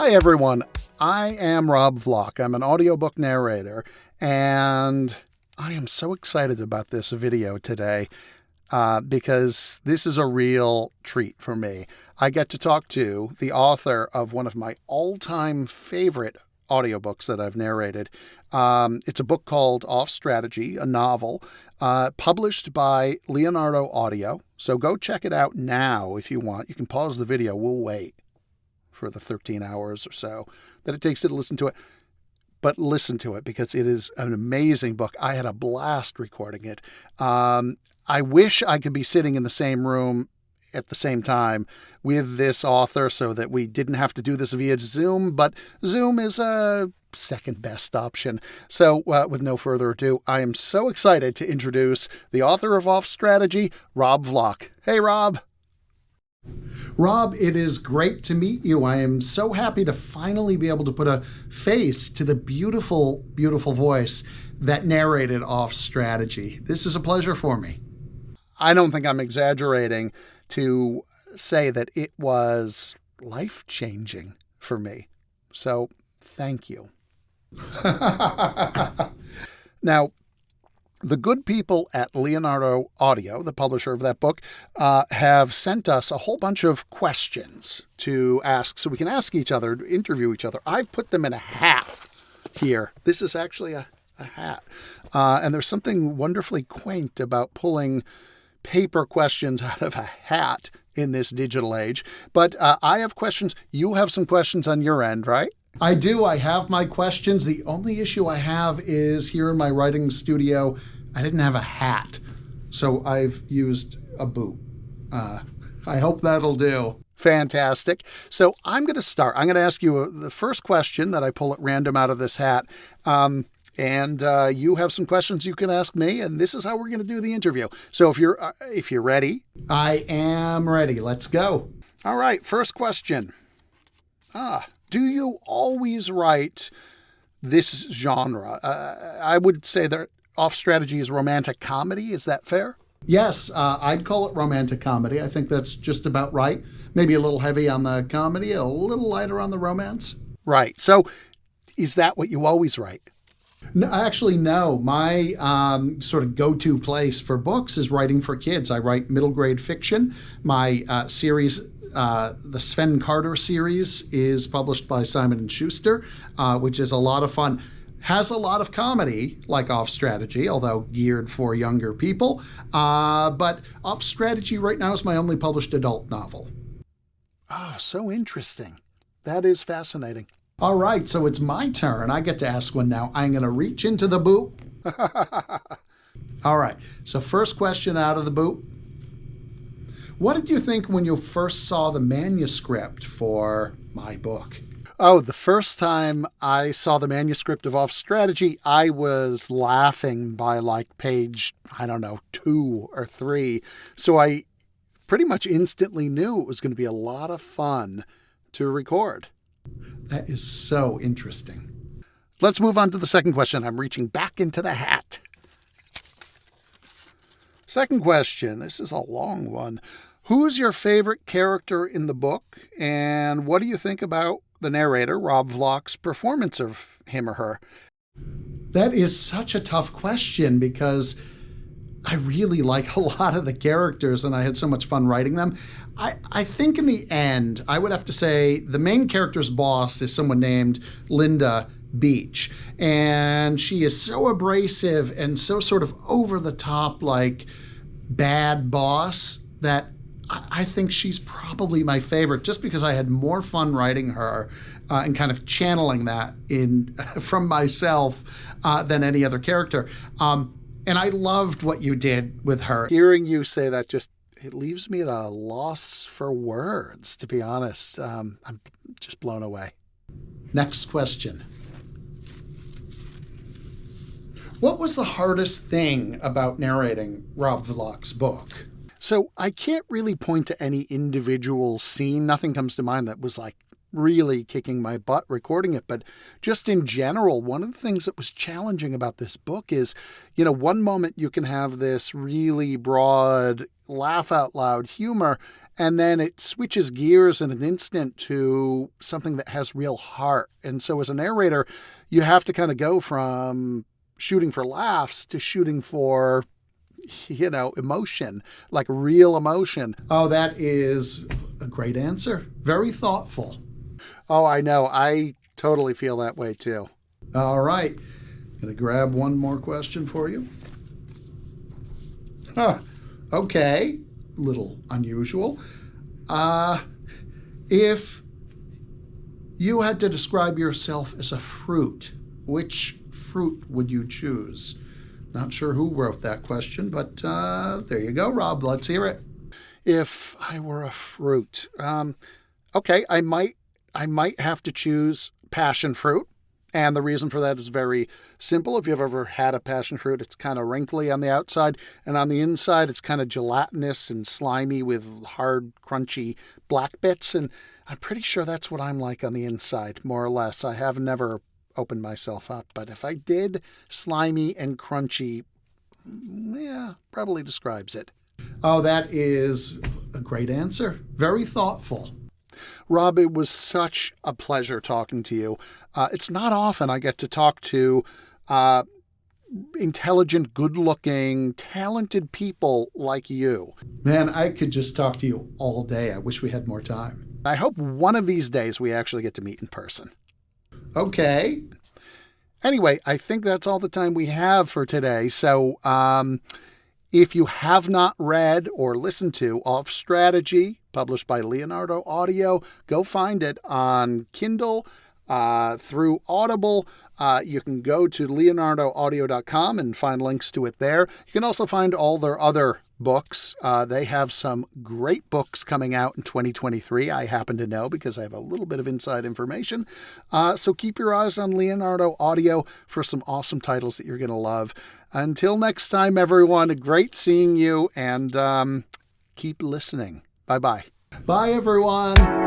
Hi, everyone. I am Rob Vlock. I'm an audiobook narrator, and I am so excited about this video today because this is a real treat for me. I get to talk to the author of one of my all-time favorite audiobooks that I've narrated. It's a book called Off Strategy, a novel, published by Leonardo Audio. So go check it out now if you want. You can pause the video. We'll wait for the 13 hours or so that it takes to listen to it. But listen to it because it is an amazing book. I had a blast recording it. I wish I could be sitting in the same room at the same time with this author so that we didn't have to do this via Zoom, but Zoom is a second best option. So with no further ado, I am so excited to introduce the author of Off Strategy, Rob Vlock. Hey, Rob. Rob, it is great to meet you. I am so happy to finally be able to put a face to the beautiful, beautiful voice that narrated Off Strategy. This is a pleasure for me. I don't think I'm exaggerating to say that it was life-changing for me. So thank you. Now, the good people at Leonardo Audio, the publisher of that book, have sent us a whole bunch of questions to ask so we can ask each other, interview each other. I've put them in a hat here. This is actually a hat. And there's something wonderfully quaint about pulling paper questions out of a hat in this digital age. But I have questions. You have some questions on your end, right? I do. I have my questions. The only issue I have is here in my writing studio, I didn't have a hat. So I've used a boot. I hope that'll do. Fantastic. So I'm going to start. I'm going to ask you the first question that I pull at random out of this hat. And you have some questions you can ask me, and this is how we're going to do the interview. So if you're ready. I am ready. Let's go. All right. First question. Do you always write this genre? I would say that Off Strategy is romantic comedy. Is that fair? Yes, I'd call it romantic comedy. I think that's just about right. Maybe a little heavy on the comedy, a little lighter on the romance. Right. So is that what you always write? No, actually, no. My sort of go-to place for books is writing for kids. I write middle grade fiction. My series, the Sven Carter series, is published by Simon & Schuster, which is a lot of fun. Has a lot of comedy, like Off Strategy, although geared for younger people. But Off Strategy right now is my only published adult novel. Oh, so interesting. That is fascinating. All right, so it's my turn. I get to ask one now. I'm going to reach into the boot. All right, so first question out of the boot. What did you think when you first saw the manuscript for my book? Oh, the first time I saw the manuscript of Off Strategy, I was laughing by like page, 2 or 3. So I pretty much instantly knew it was going to be a lot of fun to record. That is so interesting. Let's move on to the second question. I'm reaching back into the hat. Second question. This is a long one. Who's your favorite character in the book? And what do you think about the narrator, Rob Vlock's performance of him or her? That is such a tough question because I really like a lot of the characters and I had so much fun writing them. I think in the end, I would have to say the main character's boss is someone named Linda Beach. And she is so abrasive and so sort of over the top, like bad boss that I think she's probably my favorite just because I had more fun writing her and kind of channeling that from myself than any other character. And I loved what you did with her. Hearing you say that it leaves me at a loss for words, to be honest. I'm just blown away. Next question. What was the hardest thing about narrating Rob Vlock's book? So I can't really point to any individual scene. Nothing comes to mind that was like really kicking my butt recording it. But just in general, one of the things that was challenging about this book is, one moment you can have this really broad, laugh out loud humor, and then it switches gears in an instant to something that has real heart. And so as a narrator, you have to kind of go from shooting for laughs to shooting for, emotion, like real emotion. Oh, that is a great answer. Very thoughtful. Oh, I know. I totally feel that way too. All right. Gonna grab one more question for you. Okay. Little unusual. If you had to describe yourself as a fruit, which fruit would you choose? Not sure who wrote that question, but there you go, Rob. Let's hear it. If I were a fruit, okay, I might have to choose passion fruit. And the reason for that is very simple. If you've ever had a passion fruit, it's kind of wrinkly on the outside, and on the inside, it's kind of gelatinous and slimy with hard, crunchy black bits. And I'm pretty sure that's what I'm like on the inside, more or less. I have never opened myself up, but if I did, slimy and crunchy, yeah, probably describes it. Oh, that is a great answer. Very thoughtful. Rob, it was such a pleasure talking to you. It's not often I get to talk to intelligent, good-looking, talented people like you. Man, I could just talk to you all day. I wish we had more time. I hope one of these days we actually get to meet in person. Okay. Anyway, I think that's all the time we have for today. So if you have not read or listened to Off Strategy, published by Leonardo Audio, go find it on Kindle through Audible. You can go to leonardoaudio.com and find links to it there. You can also find all their other books. They have some great books coming out in 2023. I happen to know because I have a little bit of inside information. So keep your eyes on Leonardo Audio for some awesome titles that you're going to love. Until next time, everyone, great seeing you, and keep listening. Bye-bye. Bye, everyone.